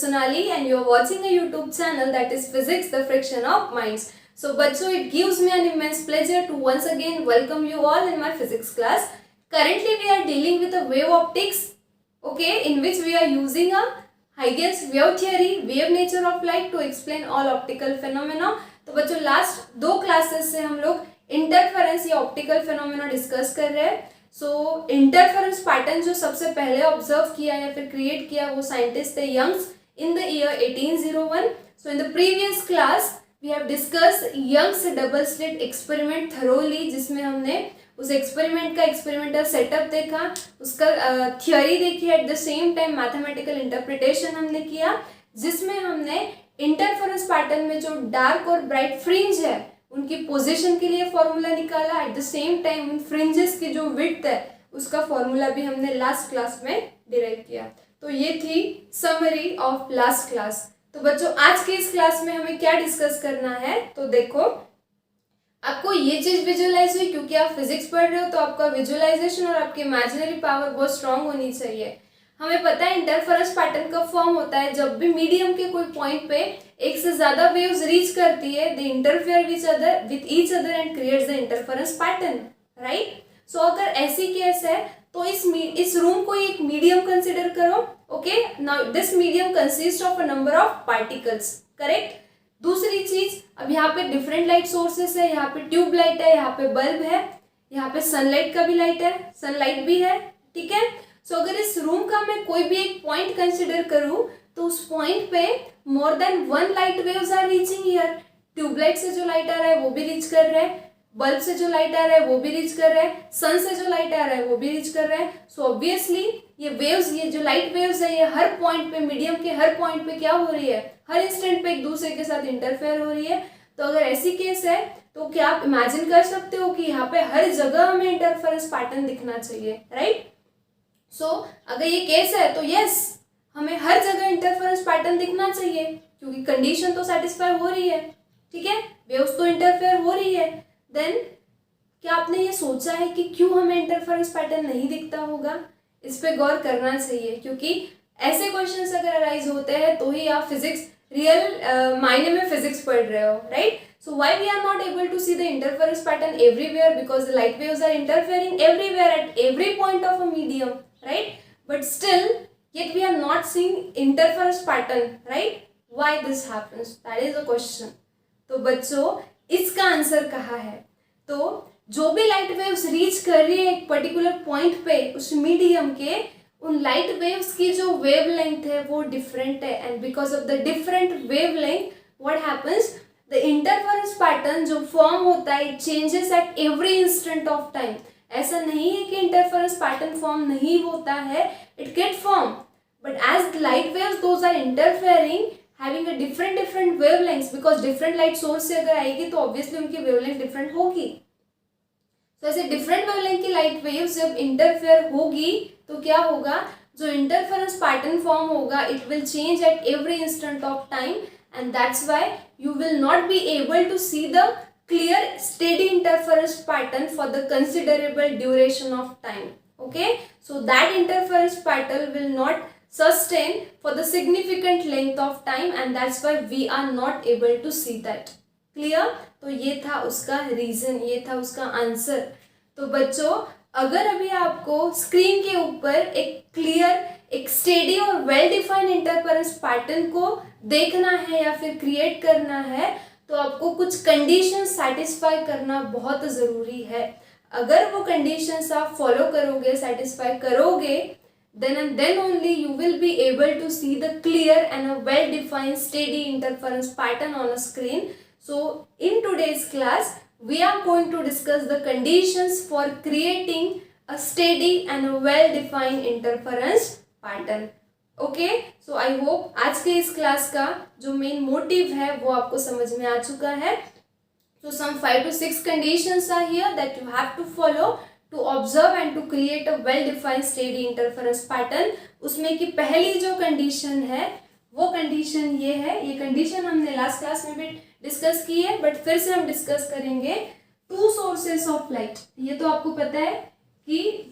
Sonali and you are watching a YouTube channel that is Physics, the Friction of Minds. So बच्चों, it gives me an immense pleasure to once again welcome you all in my physics class. Currently we are dealing with the wave optics, okay, in which we are using a Huygens wave theory, wave nature of light to explain all optical phenomena. तो बच्चों last 2 classes से हम लोग interference या optical phenomena discuss कर रहे हैं. सो interference pattern जो सबसे पहले ऑब्जर्व किया या फिर क्रिएट किया वो साइंटिस्ट थे Young's in the year 1801. So in the previous class we have discuss Young's double slit experiment thoroughly, जिसमें हमने उस एक्सपेरिमेंट का एक्सपेरिमेंटल सेटअप देखा, उसका थियोरी देखी, at the same time mathematical interpretation हमने किया, जिसमें हमने इंटरफेरेंस पैटर्न में जो डार्क और ब्राइट फ्रिंज है उनकी पोजीशन के लिए फॉर्मूला निकाला. एट द सेम टाइम उन फ्रिंजेस की जो विड्थ है उसका फॉर्मूला भी हमने लास्ट क्लास में डिराइव किया. तो ये थी समरी ऑफ लास्ट क्लास. तो बच्चों आज के इस क्लास में हमें क्या डिस्कस करना है, तो देखो आपको ये चीज विजुअलाइज हुई, क्योंकि आप फिजिक्स पढ़ रहे हो तो आपका विजुअलाइजेशन और आपकी इमेजिनरी पावर बहुत स्ट्रांग होनी चाहिए. हमें पता है इंटरफेरेंस पैटर्न का फॉर्म होता है जब भी मीडियम के कोई पॉइंट पे एक से ज्यादा वेव्स रीच करती है, they interfere with each other and creates the interference pattern, right. So अगर ऐसी केस है तो इस रूम को एक मीडियम कंसिडर करो. Okay, now this medium consist of a number of particles, correct. दूसरी चीज, अब यहाँ पे डिफरेंट लाइट सोर्सेस है, यहाँ पे ट्यूब लाइट है, यहाँ पे बल्ब है, यहाँ पे सनलाइट का भी लाइट है, सनलाइट भी है, ठीक है. सो अगर इस रूम का मैं कोई भी एक पॉइंट कंसिडर करूं तो उस पॉइंट पे more than 1 light waves are reaching here. Tubelight से जो लाइट आ रहा है वो भी रीच कर रहा है, बल्ब से जो लाइट आ रहा है वो भी रीच कर रहा है, सन से जो लाइट आ रहा है वो भी रीच कर रहा है. सो ऑब्वियसली ये वेव्स, ये जो लाइट वेव्स है, ये हर पॉइंट पे, मीडियम के हर पॉइंट पे क्या हो रही है, हर इंस्टेंट पे एक दूसरे के साथ इंटरफेयर हो रही है. तो अगर ऐसी केस है तो क्या आप इमेजिन कर सकते हो कि यहाँ पे हर जगह हमें इंटरफेरेंस पैटर्न दिखना चाहिए, राइट. सो अगर ये केस है तो यस, हमें हर जगह इंटरफेरेंस पैटर्न दिखना चाहिए, क्योंकि कंडीशन तो सेटिस्फाई हो रही है, ठीक है, वेव्स तो इंटरफेयर हो रही है. देन क्या आपने ये सोचा है कि क्यों हमें इंटरफेरेंस पैटर्न नहीं दिखता होगा? इस पे गौर करना चाहिए, क्योंकि ऐसे क्वेश्चंस अगर अराइज होते हैं तो ही आप फिजिक्स रियल मायने में फिजिक्स पढ़ रहे हो, right. So why we are not able to see the interference pattern everywhere? Because the light waves are interfering everywhere at every point of a medium, right? But still, yet we are not seeing interference pattern, right? Why this happens? That is the question. तो बच्चों इसका answer कहाँ है? तो जो भी light waves reach कर रही है एक पर्टिकुलर पॉइंट पे उस मीडियम के, उन लाइट वेव्स की जो वेवलेंथ है वो डिफरेंट है, and because of the different wavelength what happens, the interference pattern जो फॉर्म होता है changes at every instant of time. ऐसा नहीं है कि इंटरफेरेंस पैटर्न फॉर्म नहीं होता है, it get form, but as light waves those are interfering having a different wavelengths, because different light source से अगर आएगी तो ऑब्वियसली उनकी वेवलेंथ डिफरेंट होगी. तो ऐसे डिफरेंट वेवलेंथ की लाइट वेव्स जब इंटरफेयर होगी तो क्या होगा, जो इंटरफेरेंस पैटर्न फॉर्म होगा it will change at every instant of time, and that's why you will not be able to see the clear steady interference pattern for the considerable duration of time. Okay, so that interference pattern will not sustain for the significant length of time, and that's why we are not able to see that. Clear? तो ये था उसका reason, ये था उसका answer. तो बच्चों अगर अभी आपको स्क्रीन के ऊपर एक क्लियर, एक स्टेडी और वेल डिफाइंड इंटरफेरेंस पैटर्न को देखना है या फिर क्रिएट करना है तो आपको कुछ कंडीशंस सेटिस्फाई करना बहुत ज़रूरी है. अगर वो कंडीशंस आप फॉलो करोगे, सेटिस्फाई करोगे, then and then only you will be able to see the clear and a well defined steady interference pattern on a screen. So in today's class we are going to discuss the conditions for creating a steady and a well defined interference pattern. Okay, so I hope आज के इस class का जो main motive है वो आपको समझ में आ चुका है. So some 5 to 6 conditions are here that you have to follow to observe and to create a well defined steady interference pattern. उसमें की पहली जो कंडीशन है वो कंडीशन ये है, ये कंडीशन हमने लास्ट क्लास में भी डिस्कस की है बट फिर से हम डिस्कस करेंगे. 2 सोर्सेस ऑफ लाइट, ये तो आपको पता है कि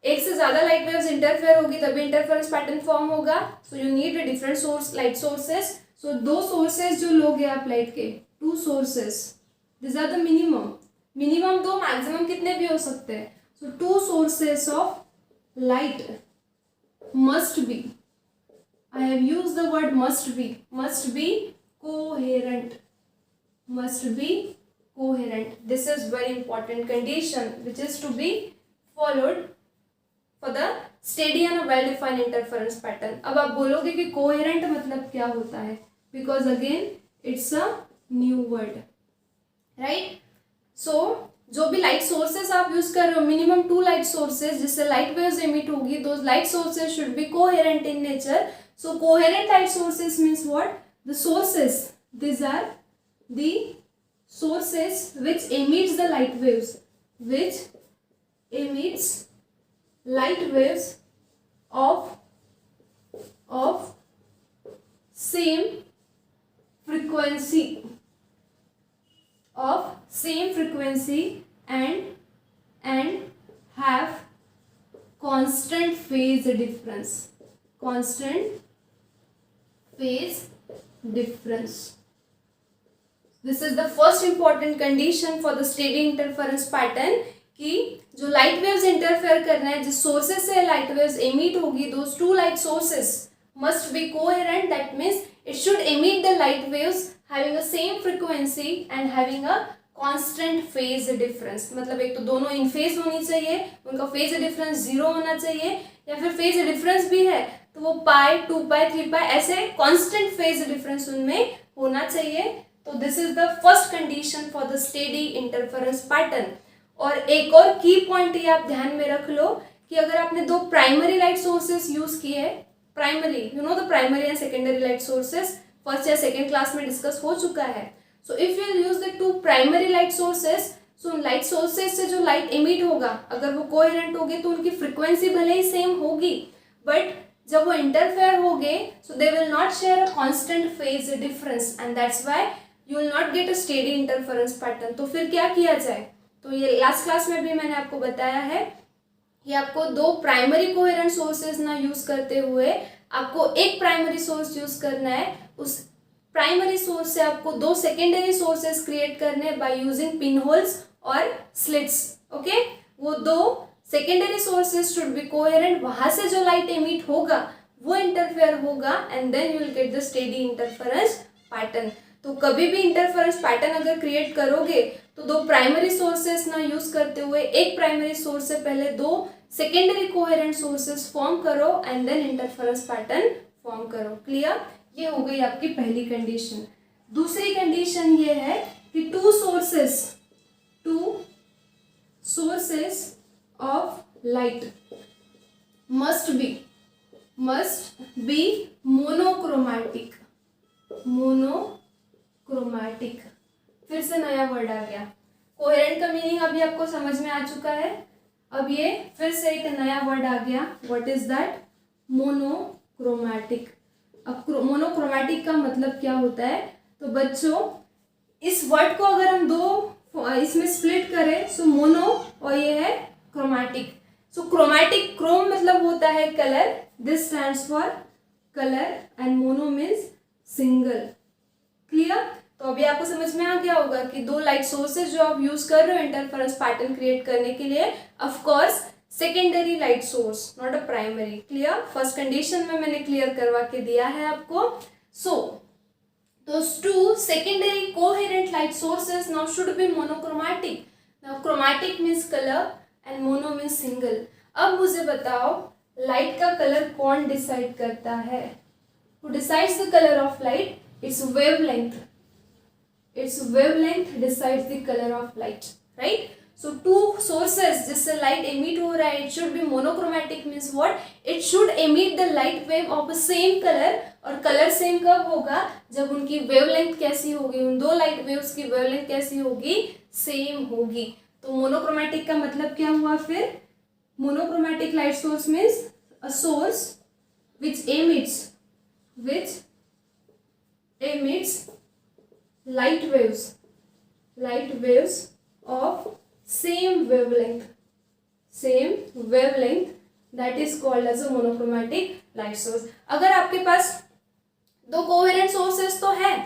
एक से ज्यादा लाइट वेव्स इंटरफेयर होगी तभी इंटरफेरेंस पैटर्न फॉर्म होगा. So you need different source light sources. So दो सोर्सेस जो लोगे आप लाइट के, two sources, this are the minimum. Minimum दो, मैक्सिमम कितने भी हो सकते हैं. So two sources of light must be, I have used the word must be coherent, must be coherent. This is very important condition which is to be followed for the steady and a well defined interference pattern. अब आप बोलोगे कि coherent मतलब क्या होता है, because again it's a new word, right? So जो भी लाइट सोर्सेस आप यूज कर रहे हो, मिनिमम टू लाइट सोर्सेस जिससे लाइट वेव्स एमिट होगी, those light sources should be coherent in nature. So coherent light sources means what? The sources, this are the sources which emits the light waves, which emits light waves of same frequency, and have constant phase difference. This is the first important condition for the steady interference pattern कि जो light waves interfere कर रहे हैं, जिस sources से light waves emit होगी, those two light sources must be coherent. That means it should emit the light waves having the same frequency and having a constant phase difference. मतलब एक तो दोनों इन फेज होनी चाहिए, उनका फेज डिफरेंस 0 होना चाहिए, या फिर फेज डिफरेंस भी है तो वो पाई, 2 पाई, 3 पाई ऐसे कांस्टेंट फेज डिफरेंस उनमें होना चाहिए. तो this is the first condition for the steady interference pattern. और एक और की पॉइंट ये आप ध्यान में रख लो कि अगर आपने दो प्राइमरी लाइट सोर्सेस यूज किए, primary, you know the primary and secondary light sources, first या सेकेंड क्लास में डिस्कस हो चुका है. So if you use the two primary light sources, so light sources से जो light emit होगा, अगर वो coherent होगे तो उनकी frequency भले ही same होगी, but जब वो interfere होगे, so they will not share a constant phase difference, and that's why you will not get a steady interference pattern. तो फिर क्या किया जाए? तो ये last class में भी मैंने आपको बताया है कि आपको दो प्राइमरी कोहेरेंट सोर्सेज ना यूज करते हुए आपको एक प्राइमरी सोर्स यूज करना है. उस प्राइमरी सोर्स से आपको दो सेकेंडरी सोर्सेस क्रिएट करने बाय यूजिंग पिन होल्स और स्लिट्स. ओके, वो दो secondary sources should be coherent. वहां से जो लाइट एमिट होगा वो इंटरफेयर होगा and then you will get the steady interference pattern. तो कभी भी इंटरफेरेंस पैटर्न अगर क्रिएट करोगे तो दो प्राइमरी सोर्सेस ना यूज करते हुए एक प्राइमरी सोर्स से पहले दो सेकेंडरी कोहेरेंट सोर्सेस फॉर्म करो and then interference pattern form करो. क्लियर? ये हो गई आपकी पहली कंडीशन. दूसरी कंडीशन ये है कि to sources of light must be monochromatic. फिर से नया वर्ड आ गया. कोहेरेंट का मीनिंग अभी आपको समझ में आ चुका है. अब ये फिर से एक नया वर्ड आ गया. What is that? मोनोक्रोमैटिक. अब मोनोक्रोमैटिक का मतलब क्या होता है? तो बच्चों इस वर्ड को अगर हम दो इसमें स्प्लिट करें, सो मोनो और ये है क्रोमैटिक. सो क्रोमैटिक, क्रोम मतलब होता है colour, this stands for colour and mono means single. Clear? तो अभी आपको समझ में आ गया होगा कि दो लाइट सोर्सेज जो आप यूज कर रहे हो इंटरफेरेंस पैटर्न क्रिएट करने के लिए, of course secondary light source, not a primary. Clear? First condition में मैंने क्लियर करवा के दिया है आपको. सो those two secondary coherent light sources now should be monochromatic. Now chromatic means color and mono means single. अब मुझे बताओ लाइट का कलर कौन डिसाइड करता है? Who decides the color of light? Its wavelength. Its wavelength decides the color of light, right? So two sources जिससे light emit हो रहा है, it should be monochromatic means what? It should emit the light wave of the same color. और colour same कब होगा? जब उनकी wavelength कैसी होगी, उन दो लाइट वेव्स की वेवलेंथ कैसी होगी? सेम होगी. तो मोनोक्रोमैटिक का मतलब क्या हुआ फिर? Monochromatic light source means a source which emits light waves of same wavelength same wavelength, that is called as a monochromatic light source. अगर आपके पास दो कोहेरेंट सोर्सेस तो है,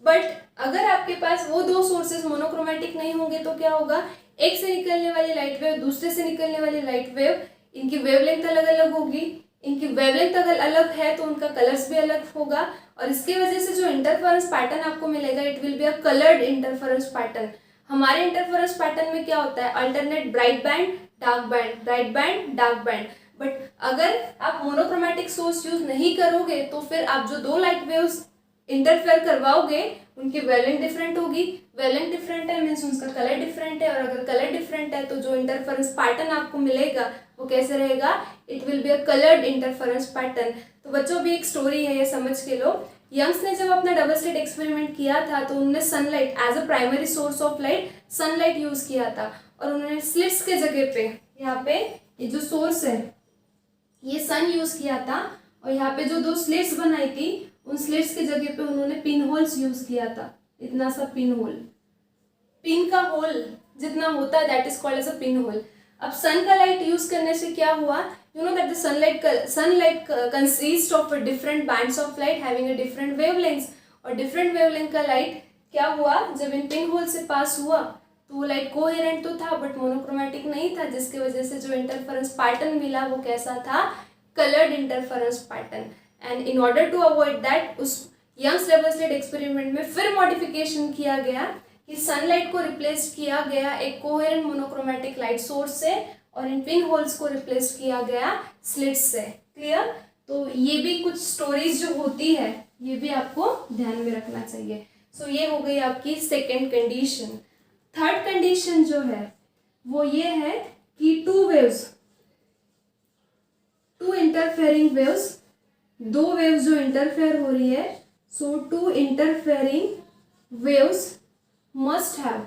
बट अगर आपके पास वो दो सोर्सेस मोनोक्रोमेटिक नहीं होंगे तो क्या होगा, एक से निकलने वाली लाइट वेव दूसरे से निकलने वाली लाइट वेव, इनकी वेवलेंथ अलग अलग होगी, इनकी वेवलेंथ अगर अलग है तो उनका कलर्स भी अलग होगा, और इसकी वजह से जो इंटरफेरेंस पैटर्न आपको मिलेगा it will be a coloured interference pattern. हमारे इंटरफेरेंस पैटर्न में क्या होता है, alternate bright band dark band, bright band dark band. But अगर आप मोनोक्रोमेटिक सोर्स यूज नहीं करोगे तो फिर आप जो दो लाइट वेव्स इंटरफेयर करवाओगे उनकी वेवलेंथ डिफरेंट होगी. वेवलेंथ डिफरेंट है मीन्स उसका कलर डिफरेंट है, और अगर कलर डिफरेंट है तो जो इंटरफेरेंस पैटर्न आपको मिलेगा वो कैसे रहेगा, it will be a coloured interference pattern. तो बच्चों भी एक स्टोरी है, ये समझ के लो. यंग्स ने जब अपना डबल स्लिट एक्सपेरिमेंट किया था तो उन्होंने sunlight as a primary source of light sunlight use किया था, और उन्होंने स्लिट्स के जगह पे यहाँ पे ये जो सोर्स है ये सन यूज किया था, और यहाँ पे जो दो स्लिट्स बनाई थी उन स्लिट्स के जगह पे उन्होंने पिन होल्स यूज किया था. इतना सा पिन होल, पिन का होल जितना होता है that is called as a pin hole. अब सन का लाइट यूज करने से क्या हुआ, you know that the sunlight consist of different bands of light having a different wavelengths, और डिफरेंट वेवलेंथ का लाइट क्या हुआ जब इन पिन होल से पास हुआ तो वो लाइट कोहेरेंट तो था बट मोनोक्रोमेटिक नहीं था, जिसकी वजह से जो इंटरफेरेंस पैटर्न मिला वो कैसा था, coloured interference pattern. And in order to avoid that उस यंग्स डबल स्लिट एक्सपेरिमेंट में फिर मॉडिफिकेशन किया गया कि सनलाइट को रिप्लेस किया गया एक कोहेरेंट मोनोक्रोमेटिक लाइट सोर्स से, और इन पिन होल्स को रिप्लेस किया गया स्लिट्स से. क्लियर. तो ये भी कुछ स्टोरीज जो होती है ये भी आपको ध्यान में रखना चाहिए. सो ये हो गई आपकी सेकेंड कंडीशन. थर्ड कंडीशन जो है वो ये है कि टू इंटरफेयरिंग वेव्स, दो वेव्स जो इंटरफेयर हो रही है, so two interfering waves must have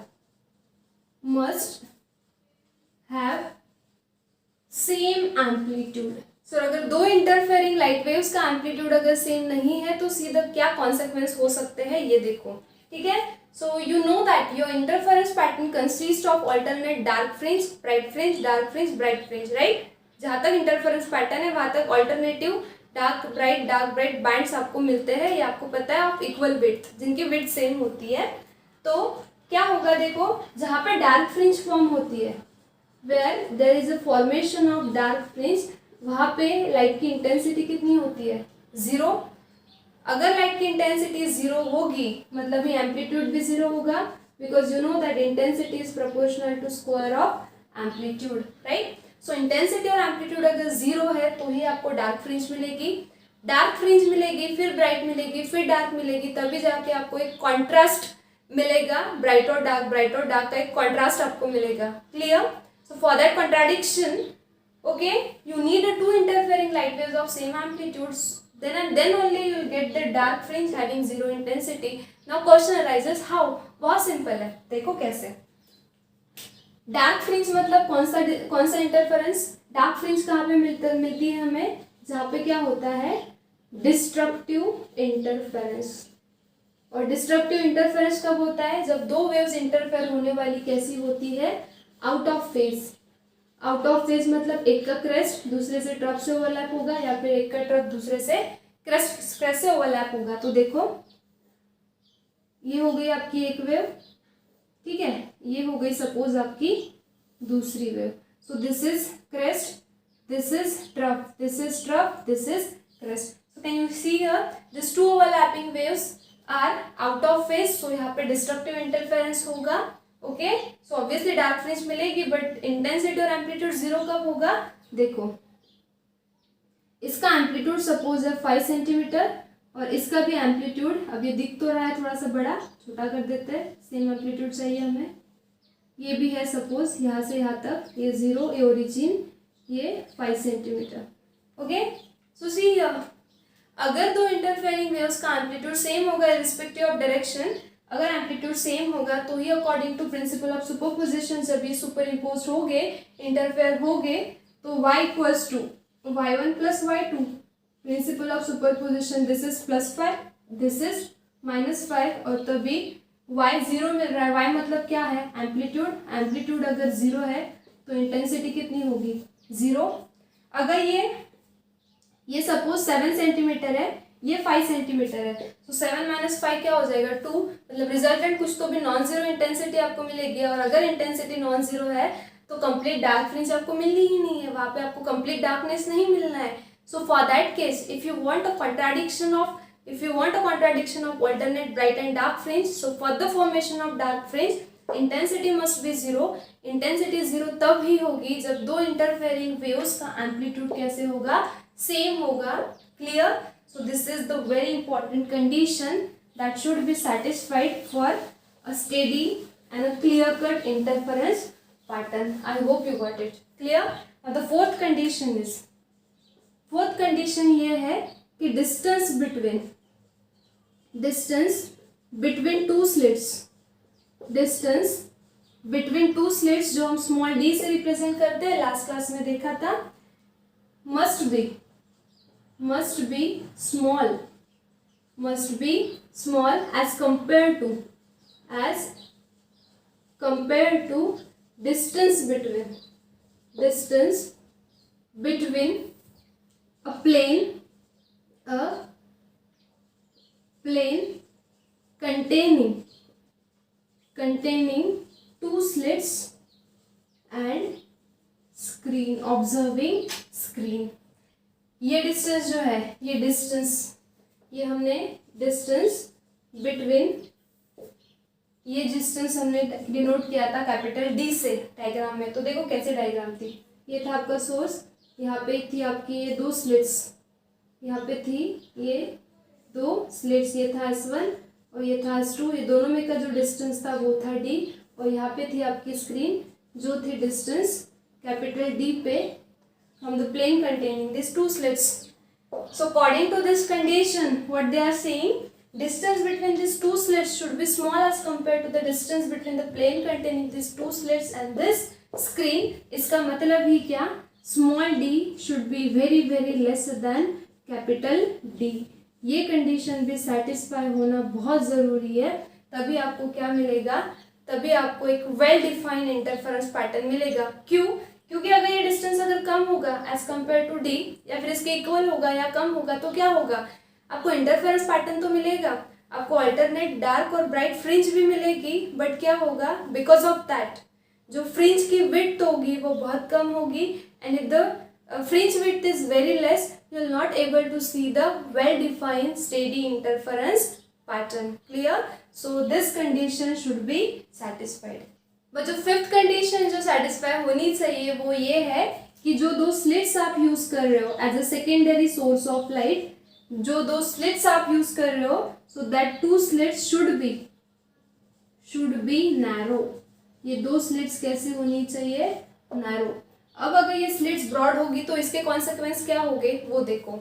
same amplitude. सो अगर दो इंटरफेयरिंग लाइट वेव्स का एम्पलीट्यूड अगर सेम नहीं है तो सीधा क्या कॉन्सिक्वेंस हो सकते हैं ये देखो. ठीक है. So you know that your interference pattern consist of alternate dark fringe, bright fringe, dark fringe, bright fringe, right. जहाँ तक इंटरफेरेंस पैटर्न है वहाँ तक ऑल्टरनेटिव डार्क ब्राइट बैंड्स आपको मिलते हैं, ये आपको पता है, ऑफ इक्वल विड्थ, जिनकी विड्थ सेम होती है. तो क्या होगा देखो, जहाँ पे डार्क फ्रिंज फॉर्म होती है, where there is a formation of dark fringe, वहाँ पे लाइट की इंटेंसिटी कितनी होती है, जीरो. अगर लाइट की इंटेंसिटी जीरो होगी मतलब ही एम्पलीट्यूड भी जीरो होगा, because you know that intensity is proportional to square of amplitude, right. So intensity और एम्पलीट्यूड अगर जीरो है तो ही आपको डार्क फ्रिंज मिलेगी, डार्क फ्रिंज मिलेगी, फिर ब्राइट मिलेगी, फिर डार्क मिलेगी, तभी जाके आपको एक कॉन्ट्रास्ट मिलेगा, ब्राइट और डार्क का एक कॉन्ट्रास्ट आपको मिलेगा. Clear. So for that contradiction, okay, you need a two interfering light waves of same amplitudes, then and then only you will get the dark fringe having zero intensity. Now question arises how. बहुत simple है, देखो कैसे. Dark fringe मतलब कौन सा interference, dark fringe कहाँ पे मिलती है हमें, जहाँ पे क्या होता है, डिस्ट्रक्टिव इंटरफेरेंस. और डिस्ट्रक्टिव इंटरफेरेंस कब होता है, जब दो वेव्स इंटरफेयर होने वाली कैसी होती है, out of phase. Out of phase मतलब एक का क्रेस्ट दूसरे से ट्रफ से ओवरलैप होगा, या फिर एक का ट्रफ दूसरे से क्रेस्ट से ओवरलैप होगा. तो देखो ये हो गई आपकी एक वेव, ठीक है, ये हो गई सपोज आपकी दूसरी wave. So this is crest, this is trough, this is trough, this is crest. So can you see here this two overlapping waves are out of phase, so यहाँ पे डिस्ट्रक्टिव इंटरफेरेंस होगा. Okay. So obviously dark fringe मिलेगी, but intensity और amplitude zero कब होगा, देखो इसका amplitude suppose है 5 सेंटीमीटर, और इसका भी एम्पलीट्यूड, अब ये दिख तो रहा है थोड़ा सा बड़ा, छोटा कर देते हैं, सेम एम्पलीट्यूड चाहिए हमें. ये भी है सपोज यहाँ से यहाँ तक, ये जीरो, ये ओरिजिन, ये 5 सेंटीमीटर. ओके. सो सी अगर दो इंटरफेयरिंग वेव्स का एम्पलीट्यूड सेम होगा रिस्पेक्टिव ऑफ डायरेक्शन, अगर एम्पलीट्यूड सेम होगा तो ही according to principle of superposition जब ये सुपर इम्पोज हो गए, इंटरफेयर हो गए, तो y equals to y1 plus y2, principle of superposition, this is +5, this is -5, और तभी y जीरो मिल रहा है. y मतलब क्या है, एम्पलीट्यूड. एम्पलीट्यूड अगर जीरो है तो इंटेंसिटी कितनी होगी 0। अगर ये सपोज 7 सेंटीमीटर है, ये 5 सेंटीमीटर है, तो 7 माइनस 5 क्या हो जाएगा 2, मतलब रिजल्टेंट कुछ तो भी नॉन जीरो इंटेंसिटी आपको मिलेगी। और अगर इंटेंसिटी नॉन जीरो है तो कंप्लीट डार्क फ्रिंज आपको मिलनी ही नहीं है, वहां पे आपको कंप्लीट डार्कनेस नहीं मिलना है। सो for that case if you want a contradiction of alternate bright and dark fringe, so for the formation of dark fringe intensity must be 0। Intensity 0 तब ही होगी जब दो इंटरफेयरिंग वेव्स का एम्पलीट्यूड कैसे होगा, सेम होगा। Clear? So this is the very important condition that should be satisfied for a steady and a clear cut interference pattern. I hope you got it clear. Now the fourth condition ये है कि distance between two slits जो हम small d से represent करते हैं, last class में देखा था, must be small as compared to distance between a plane containing two slits and observing screen। ये डिस्टेंस जो है, ये हमने डिस्टेंस हमने डिनोट किया था कैपिटल डी से डायग्राम में। तो देखो कैसे डायग्राम थी, ये था आपका सोर्स, यहाँ पे थी आपकी ये दो स्लिट्स, यहाँ पे थी ये दो स्लिट्स, ये था S1 और ये था S2, ये दोनों में का जो डिस्टेंस था वो था D, और यहाँ पे थी आपकी स्क्रीन जो थी डिस्टेंस कैपिटल D पे from the plane containing these two slits. So according to this condition, what they are saying, distance between these two slits should be small as compared to the distance between the plane containing these two slits and this screen। इसका मतलब ही क्या, small d should be very very less than capital D। ये condition भी satisfy होना बहुत ज़रूरी है, तभी आपको क्या मिलेगा, तभी आपको एक वेल डिफाइंड इंटरफेरेंस पैटर्न मिलेगा। क्यों? क्योंकि अगर ये डिस्टेंस अगर कम होगा एज कम्पेयर टू डी, या फिर इसके इक्वल होगा या कम होगा, तो क्या होगा, आपको इंटरफेरेंस पैटर्न तो मिलेगा, आपको अल्टरनेट डार्क और ब्राइट फ्रिंज भी मिलेगी, बट क्या होगा, बिकॉज ऑफ दैट जो फ्रिंज की विड्थ होगी वो बहुत कम होगी, and if the fringe width is very less you will not able to see the well defined steady interference pattern. Clear? So this condition should be satisfied. But जो fifth condition जो satisfy होनी चाहिए वो ये है कि जो दो स्लिट्स आप यूज कर रहे हो as a secondary source of light, जो दो स्लिट्स आप यूज कर रहे हो, so that two slits should be narrow. ये दो स्लिट्स कैसे होनी चाहिए, नैरो। अब अगर ये स्लिट्स ब्रॉड होगी तो इसके कॉन्सिक्वेंस क्या होंगे वो देखो।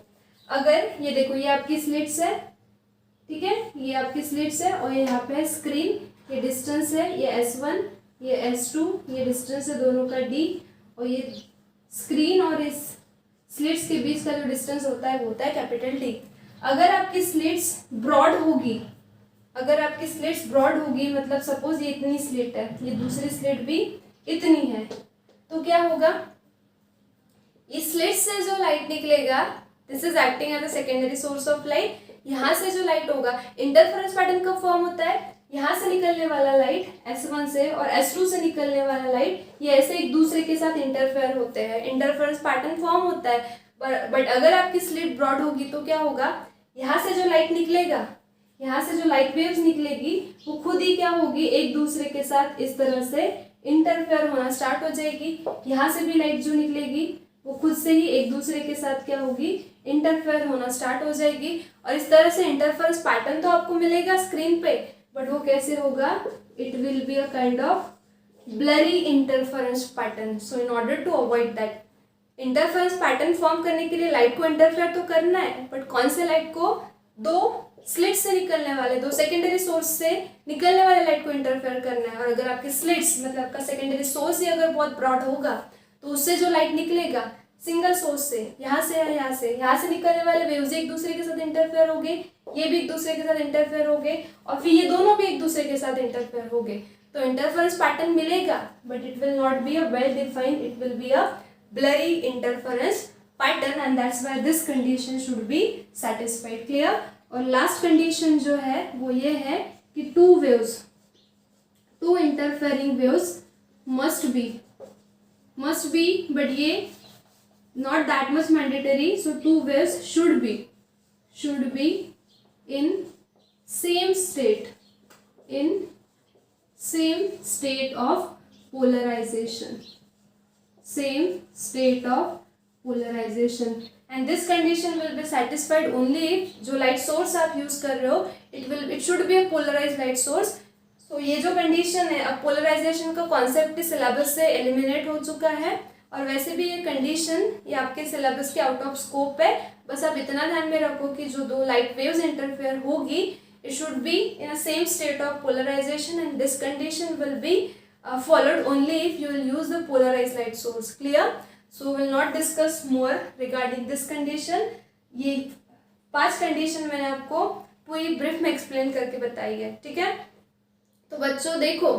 अगर ये देखो, ये आपकी स्लिट्स है, ठीक है, ये आपकी स्लिट्स है और यहाँ पे है स्क्रीन, ये डिस्टेंस है, ये S1 ये S2, ये डिस्टेंस है दोनों का D, और ये स्क्रीन और इस स्लिट्स के बीच का जो डिस्टेंस होता है वो होता है कैपिटल D। अगर आपकी स्लिट्स ब्रॉड होगी, मतलब सपोज ये इतनी स्लिट है, ये दूसरी स्लिट भी इतनी है, तो क्या होगा, इस स्लिट से जो लाइट निकलेगा, this is acting as a secondary source of light, यहाँ से जो लाइट होगा, इंटरफेरेंस पैटर्न कब फॉर्म होता है, यहाँ से निकलने वाला लाइट S1 से और S2 से निकलने वाला लाइट, ये ऐसे एक दूसरे के साथ इंटरफेयर होते हैं, इंटरफेरेंस पैटर्न फॉर्म होता है। बट अगर आपकी स्लिट ब्रॉड होगी तो क्या होगा, यहाँ से जो लाइट निकलेगा, यहाँ से जो लाइट वेव्स निकलेगी वो खुद ही क्या होगी, एक दूसरे के साथ इस तरह से इंटरफेयर होना स्टार्ट हो जाएगी। यहाँ से भी लाइट जो निकलेगी वो खुद से ही एक दूसरे के साथ क्या होगी, इंटरफेयर होना स्टार्ट हो जाएगी, और इस तरह से इंटरफेरेंस पैटर्न तो आपको मिलेगा स्क्रीन पे, बट वो कैसे होगा, it will be a kind of blurry interference pattern. So in order to avoid that, interference pattern form करने के लिए लाइट को इंटरफेयर तो करना है, बट कौन से लाइट को, दो स्लिट्स से निकलने वाले, दो सेकेंडरी सोर्स से निकलने वाले लाइट को इंटरफेयर करना है। और अगर आपके स्लिट्स मतलब आपका सेकेंडरी सोर्स ही अगर बहुत ब्रॉड होगा तो उससे जो लाइट निकलेगा सिंगल सोर्स से, यहाँ से या यहाँ से निकलने वाले वेव्स एक दूसरे के साथ इंटरफेयर हो गए, ये भी एक दूसरे के साथ इंटरफेयर हो गए, और फिर ये दोनों भी एक दूसरे के साथ इंटरफेयर हो गए, तो इंटरफेरेंस पैटर्न मिलेगा, but it will not be a well defined, it will be a blurry interference pattern, and that's why this condition should be satisfied. clear? और लास्ट कंडीशन जो है वो ये है कि two interfering waves must be, but ये not that much mandatory, so two waves should be in same state of polarization, and this condition will be satisfied only if जो light source आप use कर रहे हो it should be a polarized light source. so ये जो condition है, अब polarization का concept syllabus से eliminate हो चुका है, और वैसे भी ये कंडीशन ये आपके सिलेबस के आउट ऑफ स्कोप है. बस आप इतना ध्यान में रखो कि जो दो लाइट वेव्स इंटरफेयर होगी it should be in a same state of polarization, and this condition will be followed only if you will use the polarized light source. clear? so we will not discuss more regarding this condition. ये 5 condition मैंने आपको पूरी brief में explain करके बताई है. ठीक है, तो बच्चों देखो,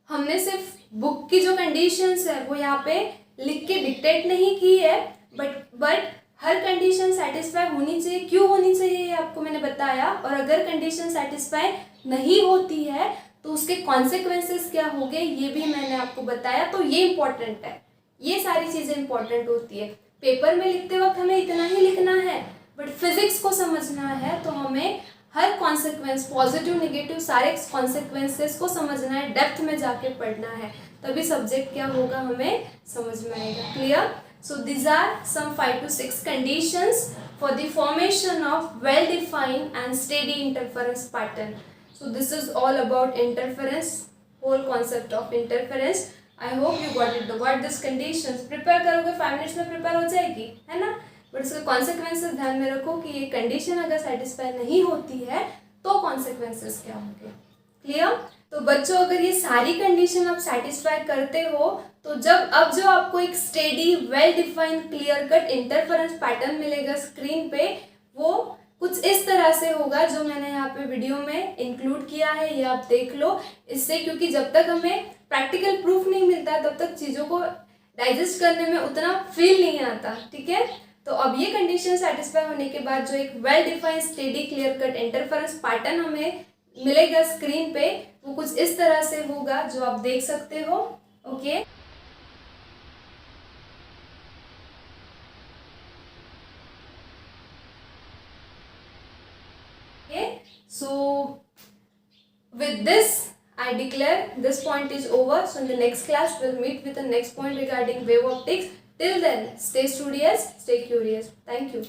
हमने सिर्फ बुक की जो कंडीशंस है वो यहाँ पे लिख के डिक्टेट नहीं की है, बट हर कंडीशन सेटिस्फाई होनी चाहिए. क्यों होनी चाहिए ये आपको मैंने बताया, और अगर कंडीशन सेटिस्फाई नहीं होती है तो उसके कॉन्सिक्वेंसेस क्या होंगे ये भी मैंने आपको बताया. तो ये इंपॉर्टेंट है, ये सारी चीज़ें इंपॉर्टेंट होती है. पेपर में लिखते वक्त हमें इतना ही लिखना है, बट फिजिक्स को समझना है तो हमें हर कॉन्सिक्वेंस, पॉजिटिव नेगेटिव सारे कॉन्सिक्वेंसेस को समझना है, डेप्थ में जाके पढ़ना है, तभी सब्जेक्ट क्या होगा हमें समझ में आएगा. Clear? So these are some 5 to 6 conditions for the formation of well defined and steady interference pattern. So this is all about interference, whole concept of interference. I hope you got this conditions. Prepare करोगे 5 minutes में prepare हो जाएगी, है ना. But इसके consequences ध्यान में रखो कि ये कंडीशन अगर सेटिस्फाई नहीं होती है तो कॉन्सिक्वेंसेस क्या होंगे. क्लियर? तो बच्चों अगर ये सारी कंडीशन आप सेटिस्फाई करते हो तो अब जो आपको एक steady well defined clear cut interference pattern मिलेगा स्क्रीन पे, वो कुछ इस तरह से होगा जो मैंने यहाँ पे वीडियो में इंक्लूड किया है. ये आप देख लो इससे, क्योंकि जब तक हमें प्रैक्टिकल प्रूफ नहीं मिलता तब तक चीज़ों को डाइजेस्ट करने में उतना फील नहीं आता. ठीक है, तो अब ये कंडीशन सेटिस्फाई होने के बाद जो एक well defined steady clear cut interference pattern हमें मिलेगा स्क्रीन पे, वो कुछ इस तरह से होगा जो आप देख सकते हो. Okay, so with this I declare this point is over. So in the next class we'll meet with the next point regarding wave optics. Till then, stay studious, stay curious. Thank you.